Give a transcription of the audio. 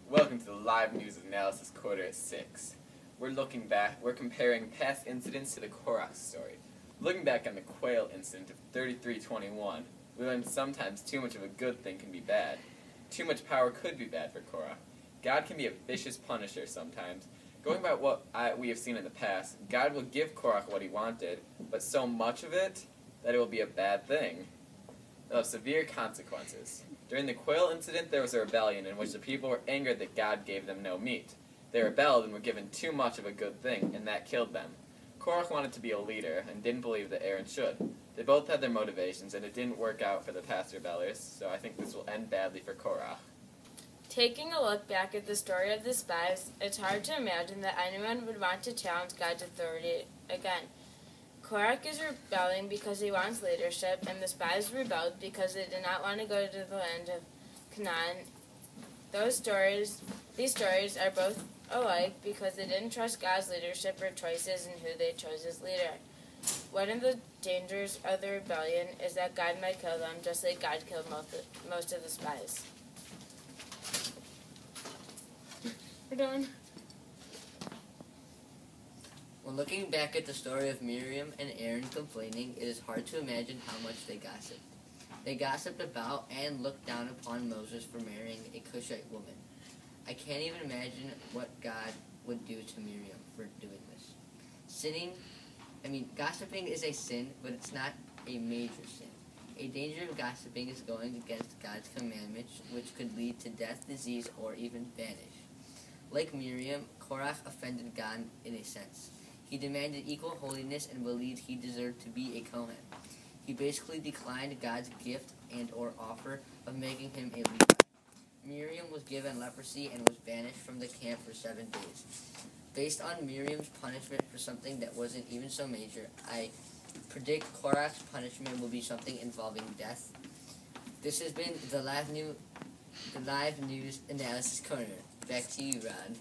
Welcome to the live news analysis quarter 6. We're comparing past incidents to the Korach story. Looking back on the quail incident of 3321, we learned sometimes too much of a good thing can be bad. Too much power could be bad for Korach. God can be a vicious punisher sometimes. Going by what we have seen in the past, God will give Korach what he wanted, but so much of it that it will be a bad thing. It'll have severe consequences. During the quail incident, there was a rebellion in which the people were angered that God gave them no meat. They rebelled and were given too much of a good thing, and that killed them. Korach wanted to be a leader and didn't believe that Aaron should. They both had their motivations, and it didn't work out for the past rebellers, so I think this will end badly for Korach. Taking a look back at the story of the spies, it's hard to imagine that anyone would want to challenge God's authority again. Korach is rebelling because he wants leadership, and the spies rebelled because they did not want to go to the land of Canaan. These stories are both alike because they didn't trust God's leadership or choices in who they chose as leader. One of the dangers of the rebellion is that God might kill them, just like God killed most of the spies. We're done. When looking back at the story of Miriam and Aaron complaining, it is hard to imagine how much they gossiped. They gossiped about and looked down upon Moses for marrying a Cushite woman. I can't even imagine what God would do to Miriam for doing this. Gossiping is a sin, but it's not a major sin. A danger of gossiping is going against God's commandments, which could lead to death, disease, or even banish. Like Miriam, Korach offended God in a sense. He demanded equal holiness and believed he deserved to be a Kohen. He basically declined God's gift and or offer of making him a Levite. Miriam was given leprosy and was banished from the camp for 7 days. Based on Miriam's punishment for something that wasn't even so major, I predict Korach's punishment will be something involving death. This has been the live news analysis corner. Back to you, Rod.